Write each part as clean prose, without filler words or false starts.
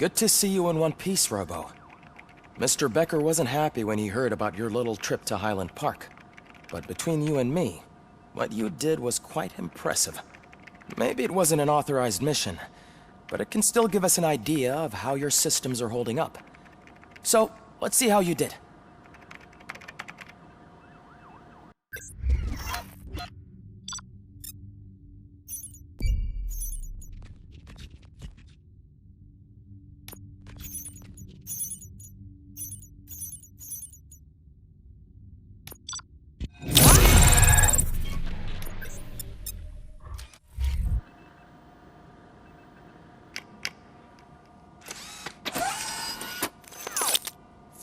Good to see you in one piece, Robo. Mr. Becker wasn't happy when he heard about your little trip to Highland Park. But between you and me, what you did was quite impressive. Maybe it wasn't an authorized mission, but it can still give us an idea of how your systems are holding up. So, let's see how you did.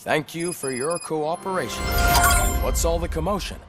Thank you for your cooperation. What's all the commotion?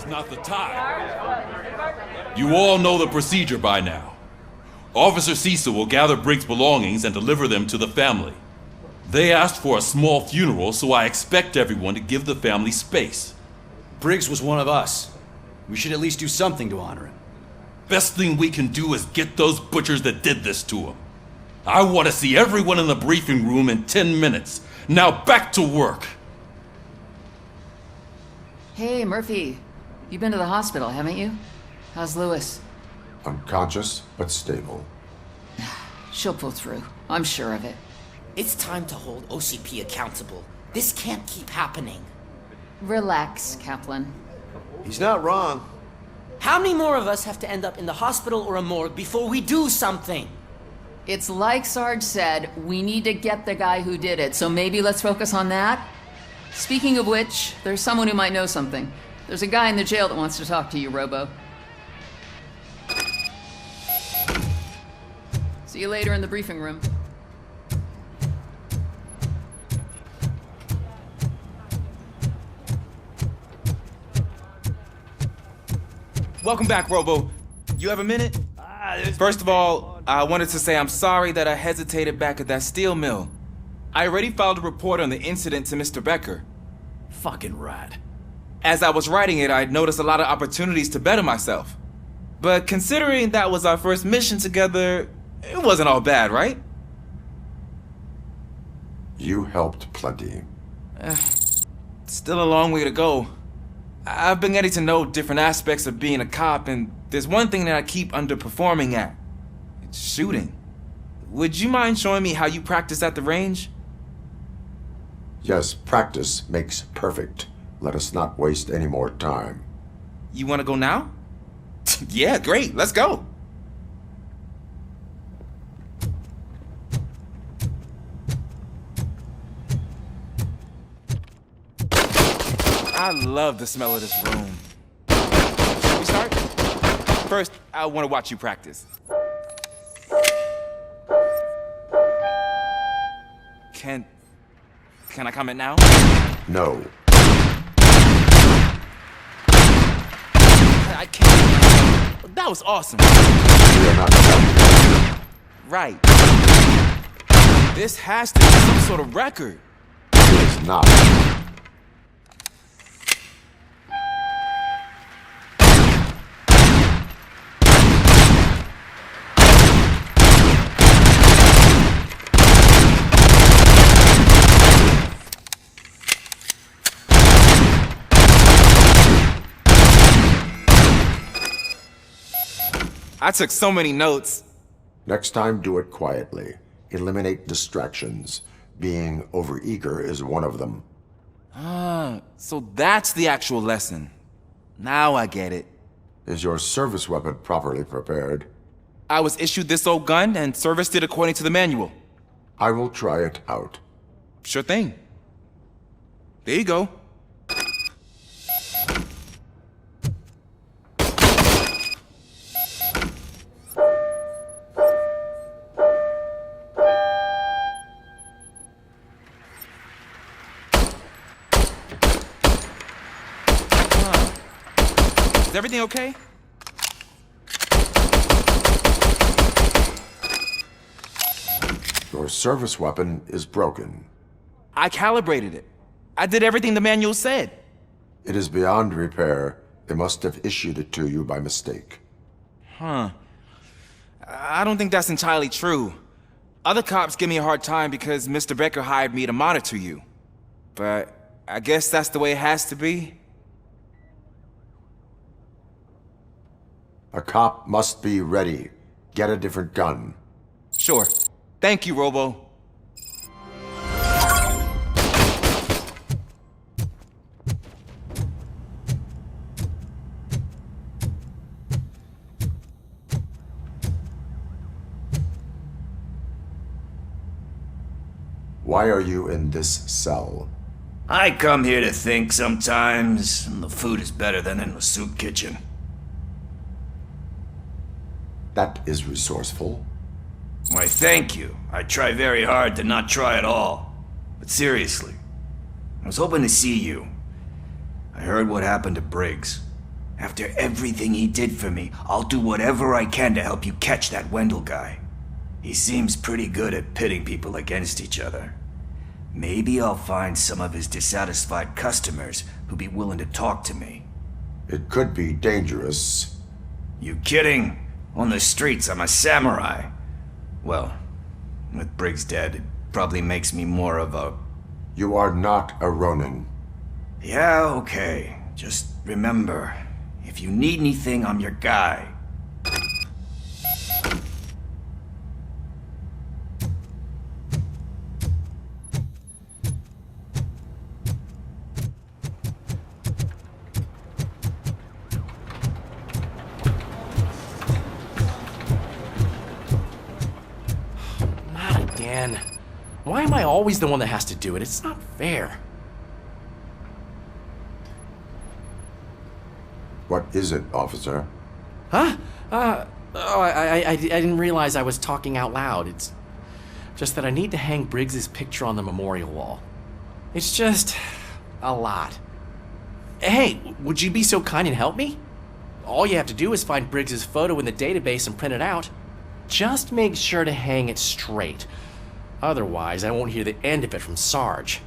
Not the time. You all know the procedure by now. Officer Cecil will gather Briggs' belongings and deliver them to the family. They asked for a small funeral, so I expect everyone to give the family space. Briggs was one of us. We should at least do something to honor him. Best thing we can do is get those butchers that did this to him. I want to see everyone in the briefing room in 10 minutes. Now back to work. Hey, Murphy. You've been to the hospital, haven't you? How's Lewis? Unconscious, but stable. She'll pull through. I'm sure of it. It's time to hold OCP accountable. This can't keep happening. Relax, Kaplan. He's not wrong. How many more of us have to end up in the hospital or a morgue before we do something? It's like Sarge said, we need to get the guy who did it, so maybe let's focus on that? Speaking of which, there's someone who might know something. There's a guy in the jail that wants to talk to you, Robo. See you later in the briefing room. Welcome back, Robo. You have a minute? First of all, I wanted to say I'm sorry that I hesitated back at that steel mill. I already filed a report on the incident to Mr. Becker. Fucking rat. As I was writing it, I noticed a lot of opportunities to better myself. But considering that was our first mission together, it wasn't all bad, right? You helped plenty. Still a long way to go. I've been getting to know different aspects of being a cop, and there's one thing that I keep underperforming at. It's shooting. Would you mind showing me how you practice at the range? Yes, practice makes perfect. Let us not waste any more time. You want to go now? Yeah, great. Let's go. I love the smell of this room. Shall we start? First, I want to watch you practice. Can I comment now? No. I can't. That was awesome. We are not done. Right. This has to be some sort of record. It is not. I took so many notes. Next time, do it quietly. Eliminate distractions. Being overeager is one of them. So that's the actual lesson. Now I get it. Is your service weapon properly prepared? I was issued this old gun and serviced it according to the manual. I will try it out. Sure thing. There you go. Is everything okay? Your service weapon is broken. I calibrated it. I did everything the manual said. It is beyond repair. They must have issued it to you by mistake. I don't think that's entirely true. Other cops give me a hard time because Mr. Becker hired me to monitor you. But I guess that's the way it has to be. A cop must be ready. Get a different gun. Sure. Thank you, Robo. Why are you in this cell? I come here to think sometimes, and the food is better than in the soup kitchen. That is resourceful. Why, thank you. I try very hard to not try at all. But seriously, I was hoping to see you. I heard what happened to Briggs. After everything he did for me, I'll do whatever I can to help you catch that Wendell guy. He seems pretty good at pitting people against each other. Maybe I'll find some of his dissatisfied customers who'd be willing to talk to me. It could be dangerous. You kidding? On the streets, I'm a samurai. Well, with Briggs dead, it probably makes me more of a... You are not a Ronin. Yeah, okay. Just remember, if you need anything, I'm your guy. Why am I always the one that has to do it? It's not fair. What is it, officer? Huh? I didn't realize I was talking out loud. It's just that I need to hang Briggs's picture on the memorial wall. It's just a lot. Hey, would you be so kind and help me? All you have to do is find Briggs's photo in the database and print it out. just make sure to hang it straight. Otherwise, I won't hear the end of it from Sarge.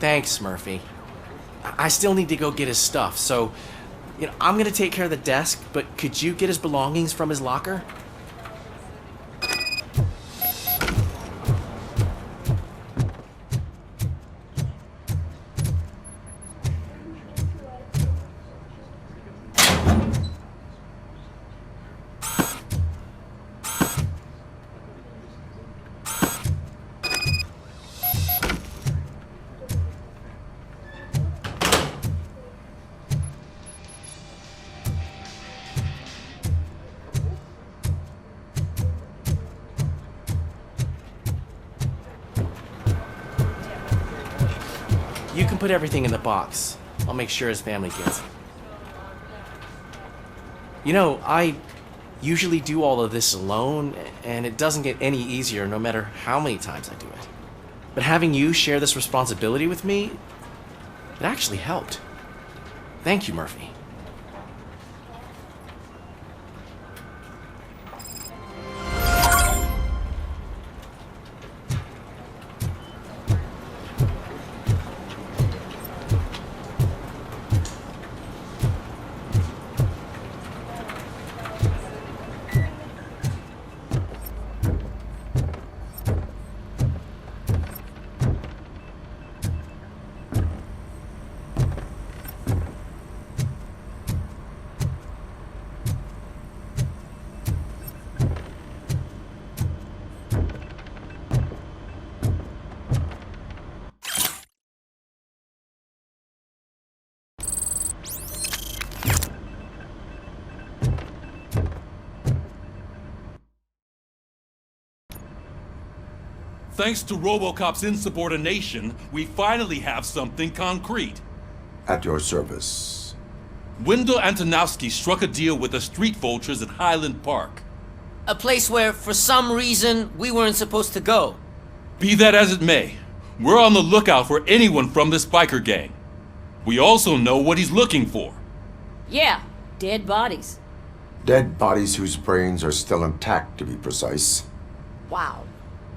Thanks, Murphy. I still need to go get his stuff, so, I'm gonna take care of the desk, but could you get his belongings from his locker? You can put everything in the box. I'll make sure his family gets it. I usually do all of this alone, and it doesn't get any easier no matter how many times I do it. But having you share this responsibility with me, it actually helped. Thank you, Murphy. Thanks to Robocop's insubordination, we finally have something concrete. At your service. Wendell Antonowski struck a deal with the street vultures at Highland Park. A place where, for some reason, we weren't supposed to go. Be that as it may, we're on the lookout for anyone from this biker gang. We also know what he's looking for. Yeah, dead bodies. Dead bodies whose brains are still intact, to be precise. Wow,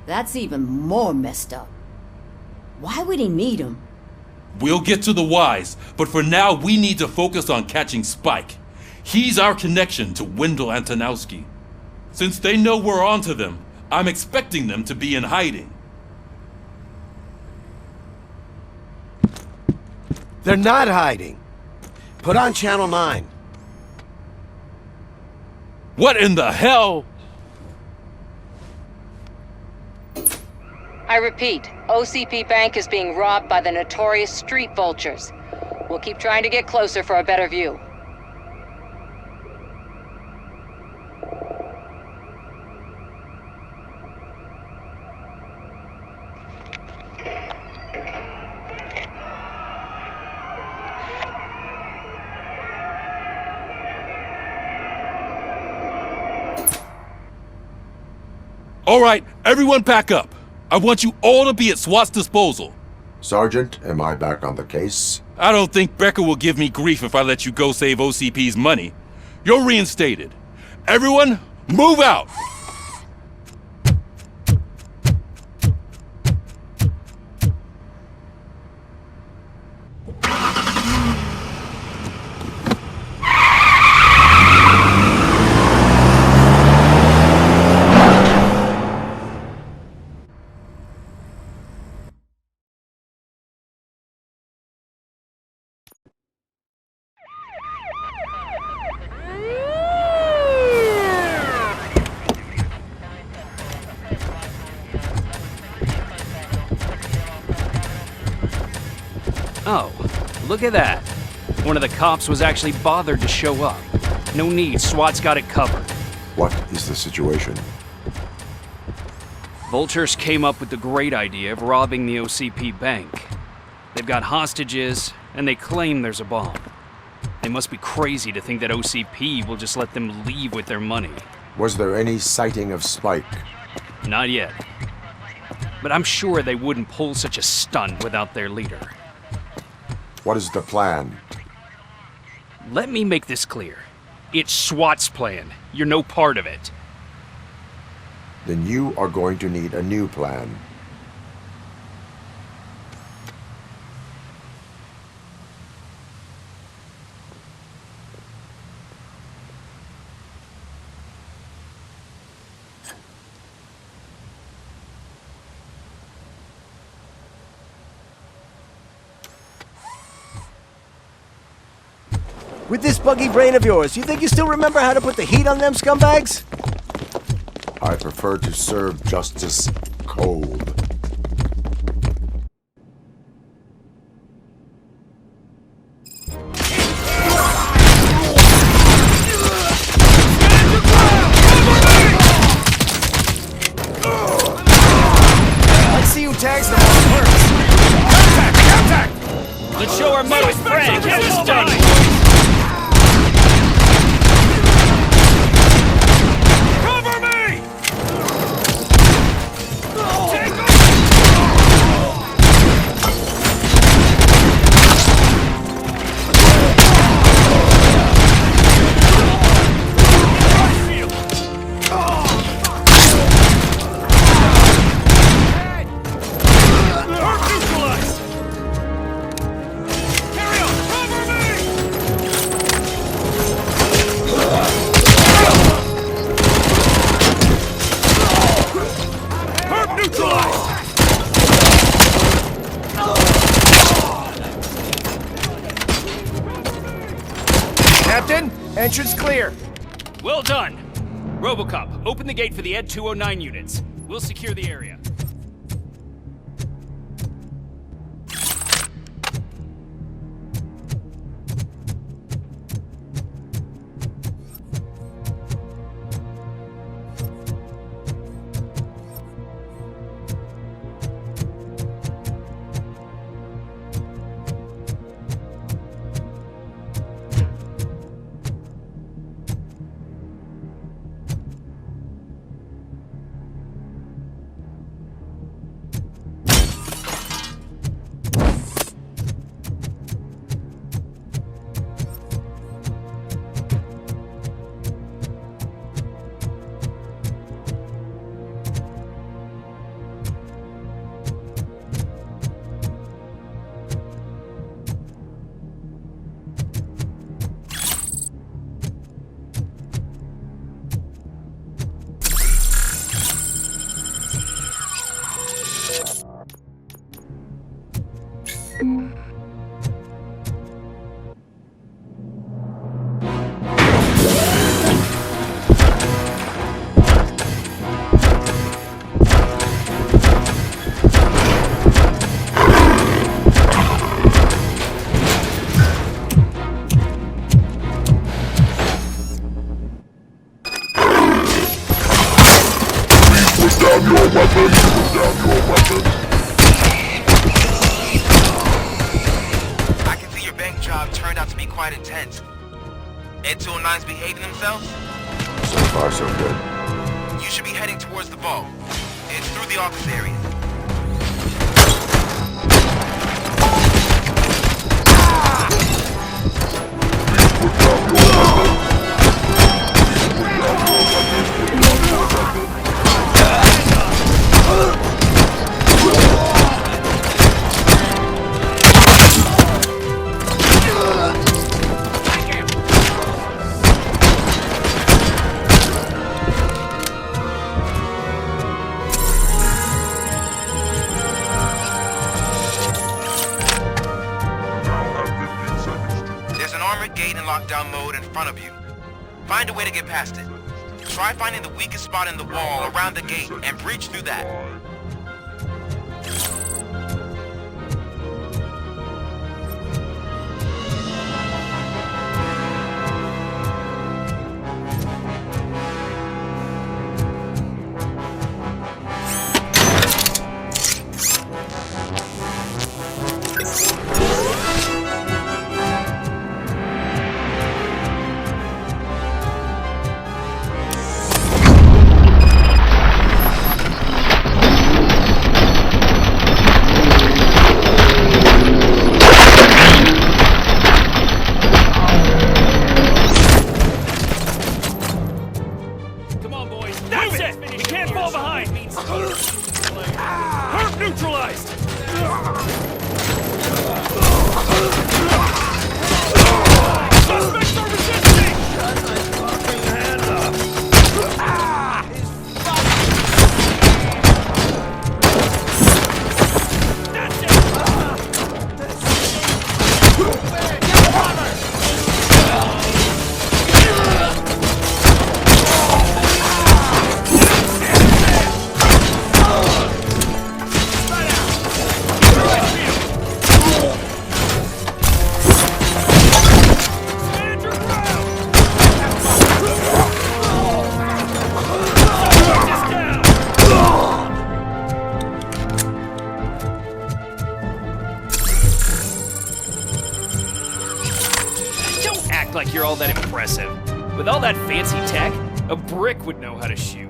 that's even more messed up. Why would he need them? We'll get to the whys, but for now we need to focus on catching Spike. He's our connection to Wendell Antonowski. Since they know we're onto them, I'm expecting them to be in hiding. They're not hiding. Put on Channel 9. What in the hell? I repeat, OCP Bank is being robbed by the notorious street vultures. We'll keep trying to get closer for a better view. All right, everyone pack up. I want you all to be at SWAT's disposal. Sergeant, am I back on the case? I don't think Becker will give me grief if I let you go save OCP's money. You're reinstated. Everyone, move out! Oh, look at that. One of the cops was actually bothered to show up. No need, SWAT's got it covered. What is the situation? Vultures came up with the great idea of robbing the OCP bank. They've got hostages, and they claim there's a bomb. They must be crazy to think that OCP will just let them leave with their money. Was there any sighting of Spike? Not yet. But I'm sure they wouldn't pull such a stunt without their leader. What is the plan? Let me make this clear. It's SWAT's plan. You're no part of it. Then you are going to need a new plan. With this buggy brain of yours, you think you still remember how to put the heat on them scumbags? I prefer to serve justice cold. Let's see who tags them on first. Contact! Contact! Let's show our metal friend how it's done. Captain, entrance clear. Well done. Robocop, open the gate for the Ed 209 units. We'll secure the area. I can see your bank job turned out to be quite intense. Ed 209's behaving themselves? So far, so good. You should be heading towards the vault. It's through the office area. lockdown mode in front of you. Find a way to get past it. Try finding the weakest spot in the wall around the gate and breach through that. Like you're all that impressive. With all that fancy tech, a brick would know how to shoot.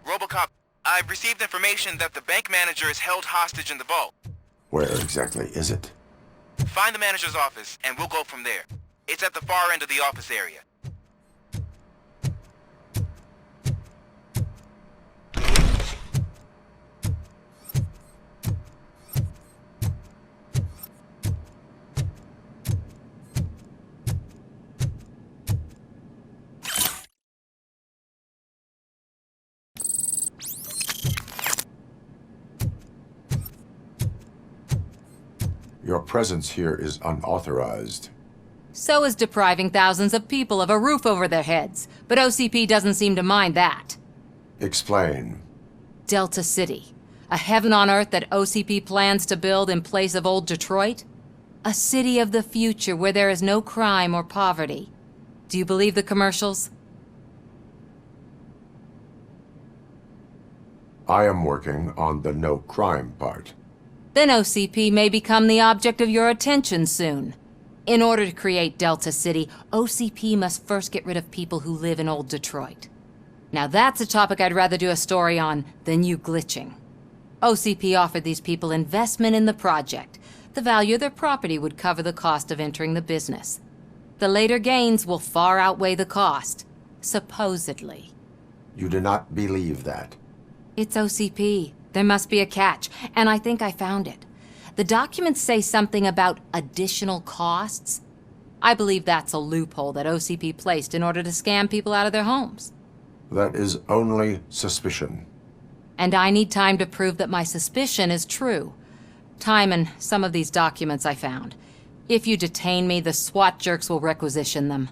Robocop, I've received information that the bank manager is held hostage in the vault. Where exactly is it? Find the manager's office, and we'll go from there. It's at the far end of the office area. Your presence here is unauthorized. So is depriving thousands of people of a roof over their heads. But OCP doesn't seem to mind that. Explain. Delta City. A heaven on earth that OCP plans to build in place of old Detroit? A city of the future where there is no crime or poverty. Do you believe the commercials? I am working on the no crime part. Then OCP may become the object of your attention soon. In order to create Delta City, OCP must first get rid of people who live in old Detroit. Now that's a topic I'd rather do a story on than you glitching. OCP offered these people investment in the project. The value of their property would cover the cost of entering the business. The later gains will far outweigh the cost, supposedly. You do not believe that? It's OCP. There must be a catch, and I think I found it. The documents say something about additional costs. I believe that's a loophole that OCP placed in order to scam people out of their homes. That is only suspicion. And I need time to prove that my suspicion is true. Time and some of these documents I found. If you detain me, the SWAT jerks will requisition them.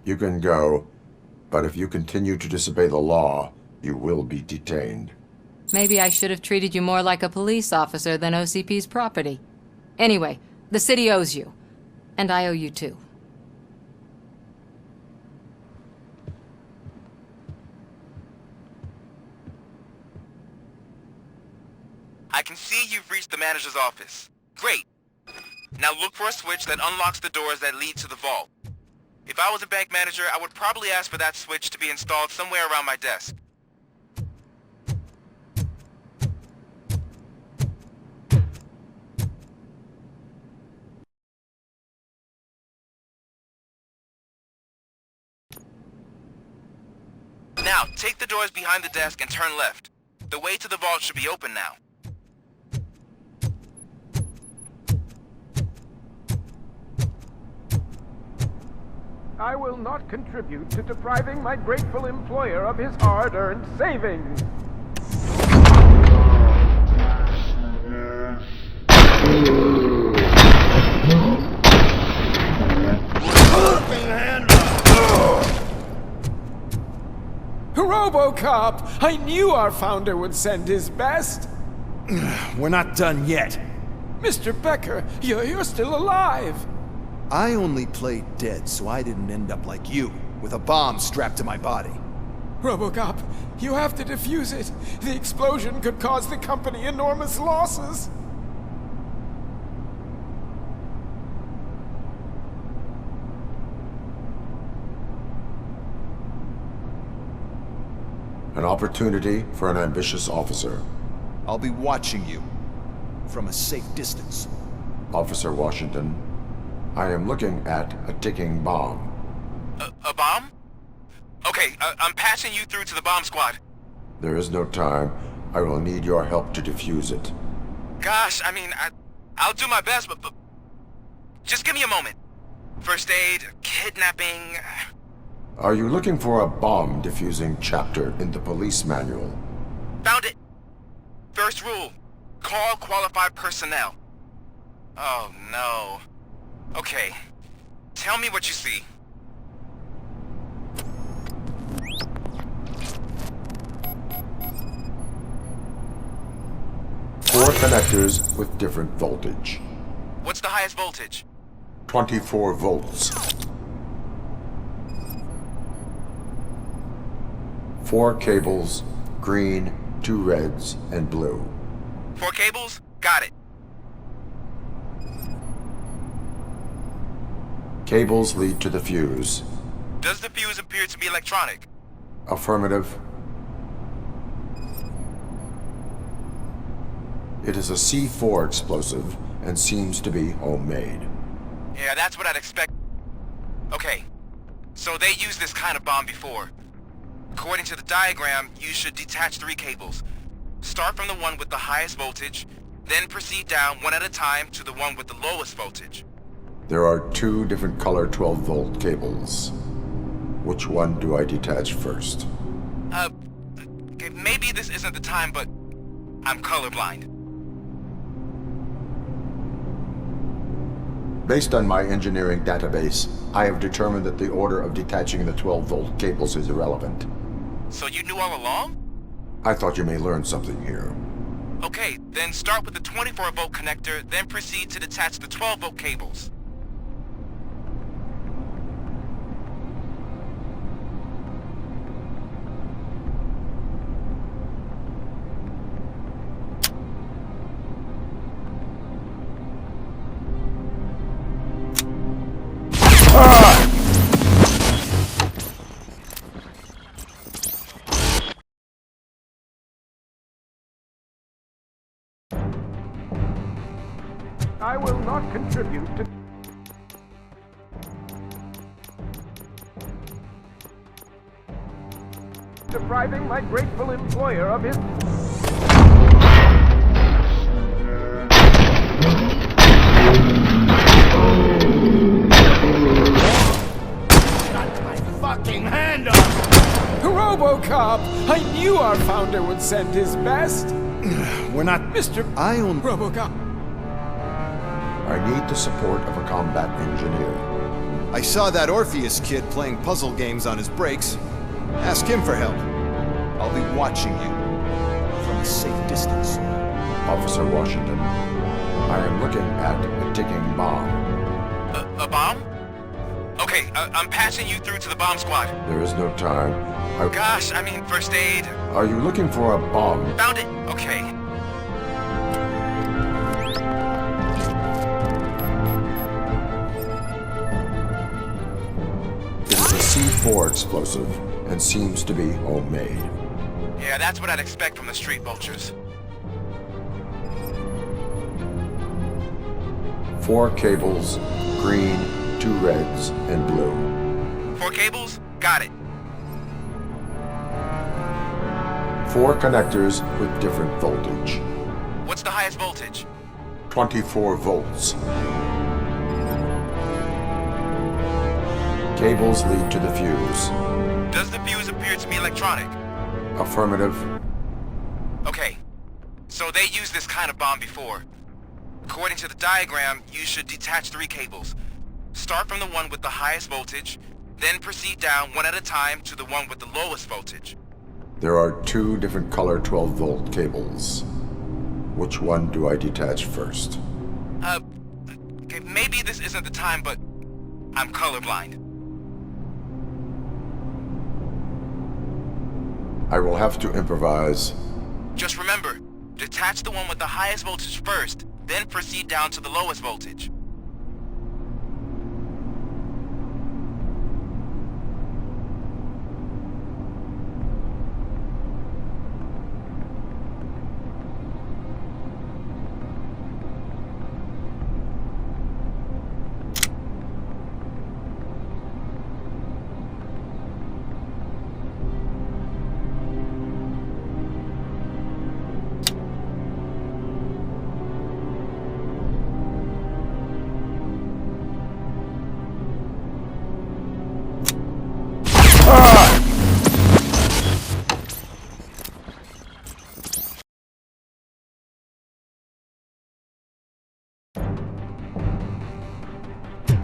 You can go, but if you continue to disobey the law, you will be detained. Maybe I should have treated you more like a police officer than OCP's property. Anyway, the city owes you. And I owe you too. I can see you've reached the manager's office. Great. Now look for a switch that unlocks the doors that lead to the vault. If I was a bank manager, I would probably ask for that switch to be installed somewhere around my desk. Now, take the doors behind the desk and turn left. The way to the vault should be open now. I will not contribute to depriving my grateful employer of his hard-earned savings. Robocop! I knew our founder would send his best. We're not done yet. Mr. Becker, you're still alive. I only played dead so I didn't end up like you, with a bomb strapped to my body. Robocop, you have to defuse it. The explosion could cause the company enormous losses. An opportunity for an ambitious officer. I'll be watching you from a safe distance. Officer Washington, I am looking at a ticking bomb. A bomb? Okay, I'm passing you through to the bomb squad. There is no time. I will need your help to defuse it. Gosh, I mean, I'll do my best, but just give me a moment. First aid, kidnapping... Are you looking for a bomb defusing chapter in the police manual? Found it. First rule, call qualified personnel. Oh no. Okay, tell me what you see. Four connectors with different voltage. What's the highest voltage? 24 volts. 4 cables, green, 2 reds, and blue. 4 cables? Got it. Cables lead to the fuse. Does the fuse appear to be electronic? Affirmative. It is a C4 explosive and seems to be homemade. Yeah, that's what I'd expect. Okay, so they used this kind of bomb before. According to the diagram, you should detach 3 cables. Start from the one with the highest voltage, then proceed down one at a time to the one with the lowest voltage. There are 2 different color 12-volt cables. Which one do I detach first? Okay, maybe this isn't the time, but I'm colorblind. Based on my engineering database, I have determined that the order of detaching the 12-volt cables is irrelevant. So you knew all along? I thought you may learn something here. Okay, then start with the 24-volt connector, then proceed to detach the 12-volt cables. I will not contribute to... depriving my grateful employer of his... Got my fucking hand up! Robocop! I knew our founder would send his best! We're not... Mr. I own... Robocop. I need the support of a combat engineer. I saw that Orpheus kid playing puzzle games on his breaks. Ask him for help. I'll be watching you from a safe distance. Officer Washington, I am looking at a ticking bomb. A bomb? Okay, I'm passing you through to the bomb squad. There is no time. Gosh, I mean, first aid. Are you looking for a bomb? Found it. Okay. C4 explosive and seems to be homemade. Yeah, that's what I'd expect from the street vultures. 4 cables, green, 2 reds, and blue. 4 cables? Got it. 4 connectors with different voltage. What's the highest voltage? 24 volts. Cables lead to the fuse. Does the fuse appear to be electronic? Affirmative. Okay, so they used this kind of bomb before. According to the diagram, you should detach 3 cables. Start from the one with the highest voltage, then proceed down one at a time to the one with the lowest voltage. There are 2 different color 12-volt cables. Which one do I detach first? Okay, maybe this isn't the time, but I'm colorblind. I will have to improvise. Just remember, detach the one with the highest voltage first, then proceed down to the lowest voltage.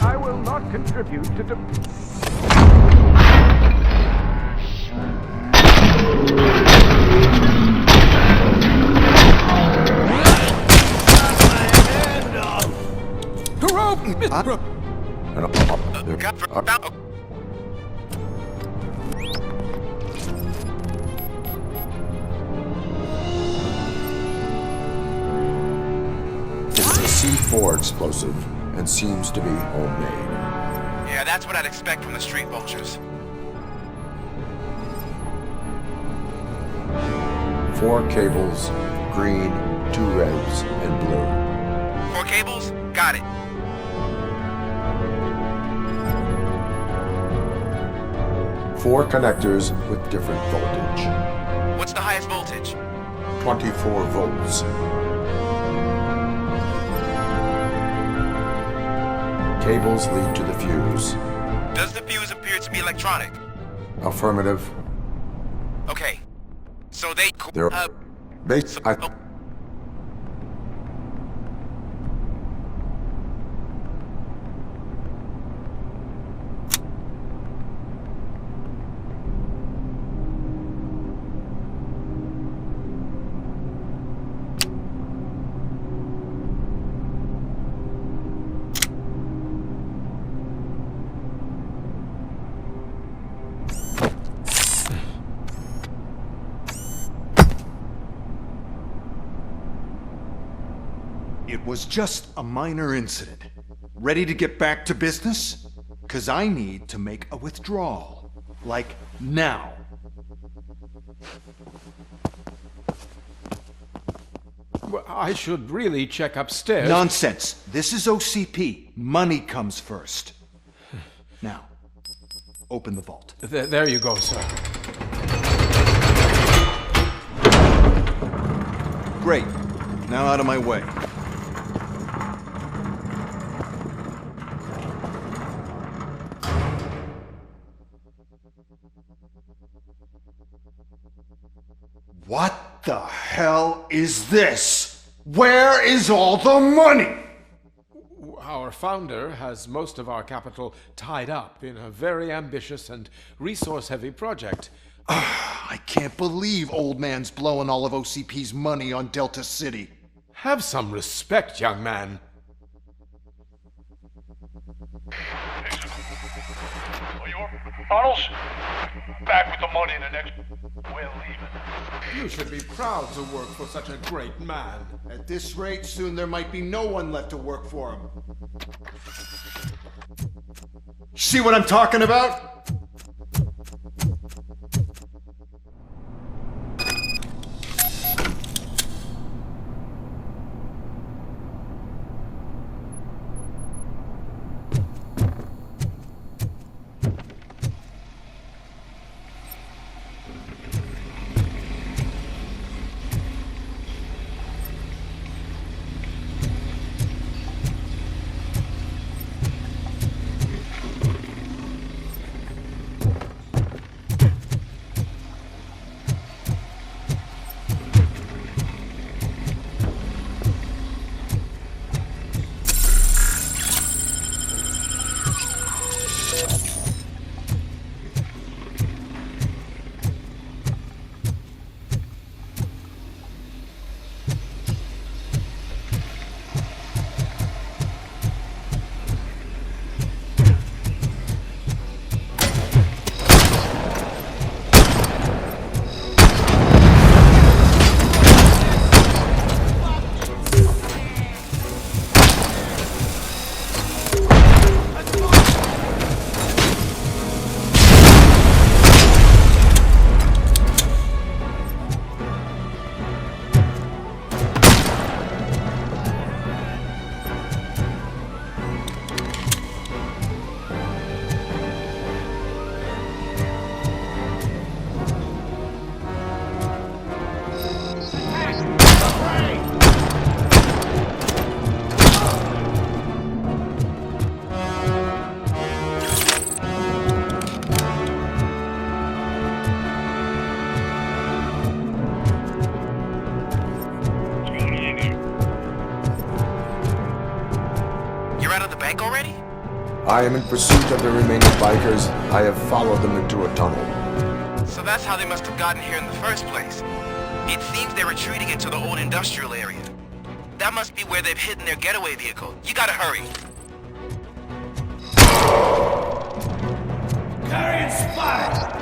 I will not contribute to It's a C4 explosive and seems to be homemade. Yeah, that's what I'd expect from the street vultures. 4 cables, green, 2 reds, and blue. 4 cables? Got it. Four connectors with different voltage. What's the highest voltage? 24 volts. Cables lead to the fuse. Does the fuse appear to be electronic? Affirmative. Okay. So they... It was just a minor incident. Ready to get back to business? 'Cause I need to make a withdrawal. Like, now. Well, I should really check upstairs. Nonsense. This is OCP. Money comes first. Now, open the vault. There you go, sir. Great. Now out of my way. What the hell is this? Where is all the money? Our founder has most of our capital tied up in a very ambitious and resource-heavy project. I can't believe old man's blowing all of OCP's money on Delta City. Have some respect, young man. Bottles? Back with the money in the next... We're leaving. You should be proud to work for such a great man. At this rate, soon there might be no one left to work for him. See what I'm talking about? I am in pursuit of the remaining bikers. I have followed them into a tunnel. So that's how they must have gotten here in the first place. It seems they're retreating into the old industrial area. That must be where they've hidden their getaway vehicle. You gotta hurry. Carrying spotted!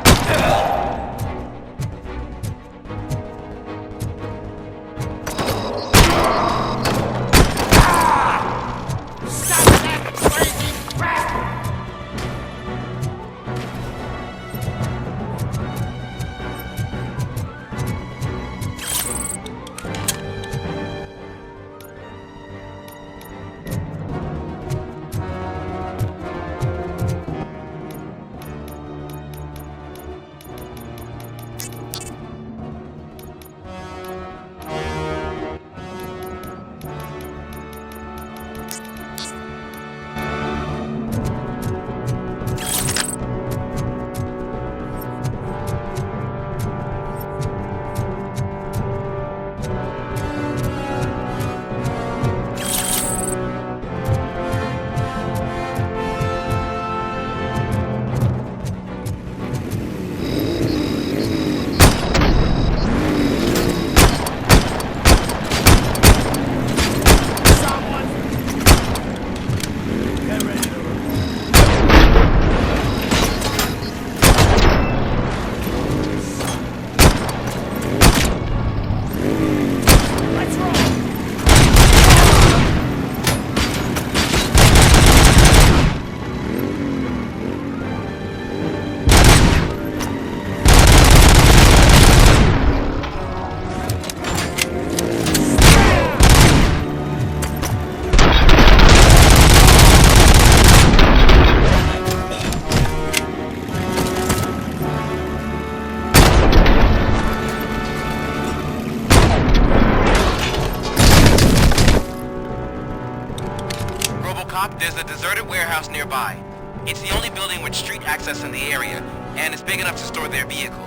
There's a deserted warehouse nearby. It's the only building with street access in the area, and it's big enough to store their vehicle.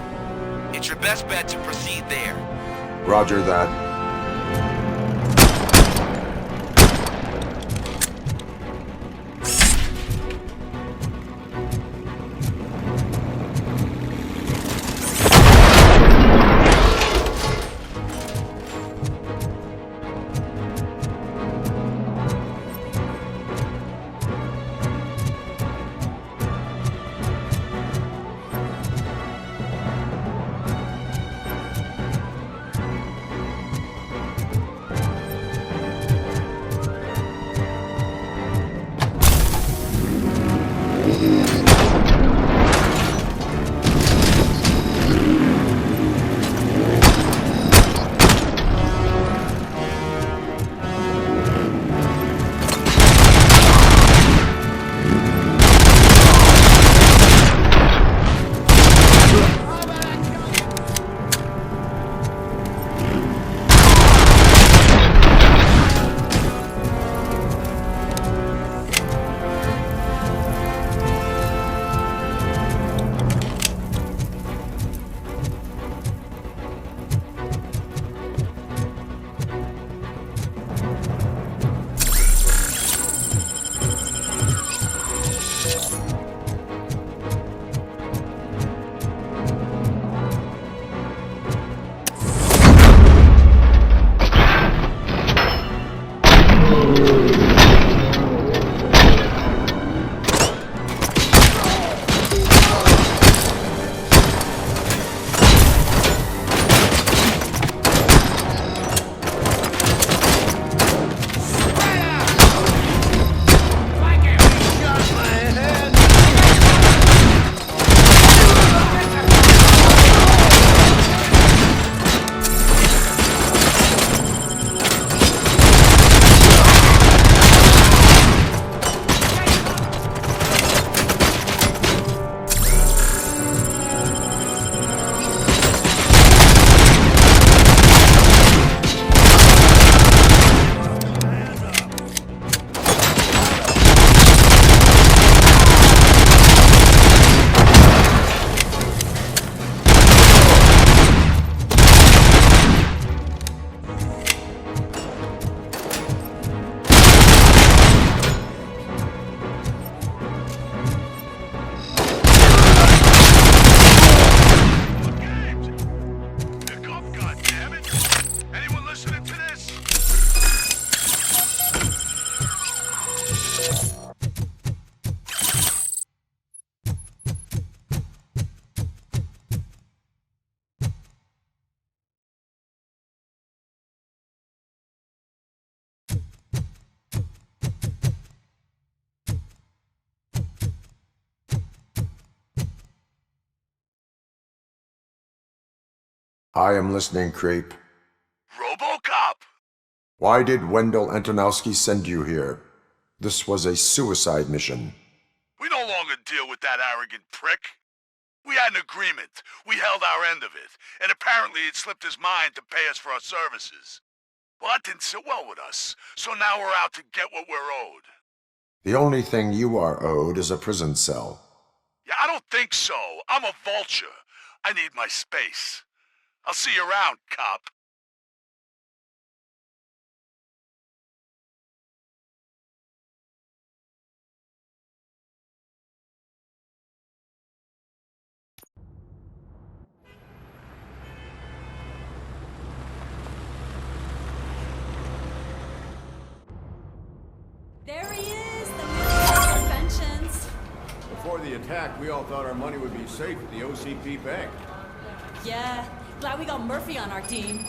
It's your best bet to proceed there. Roger that. I am listening, creep. Robocop! Why did Wendell Antonowski send you here? This was a suicide mission. We no longer deal with that arrogant prick. We had an agreement. We held our end of it. And apparently it slipped his mind to pay us for our services. Well, that didn't sit well with us. So now we're out to get what we're owed. The only thing you are owed is a prison cell. Yeah, I don't think so. I'm a vulture. I need my space. I'll see you around, cop. There he is, the Minister of Inventions. Before the attack, we all thought our money would be safe at the OCP bank. Yeah, glad we got Murphy on our team.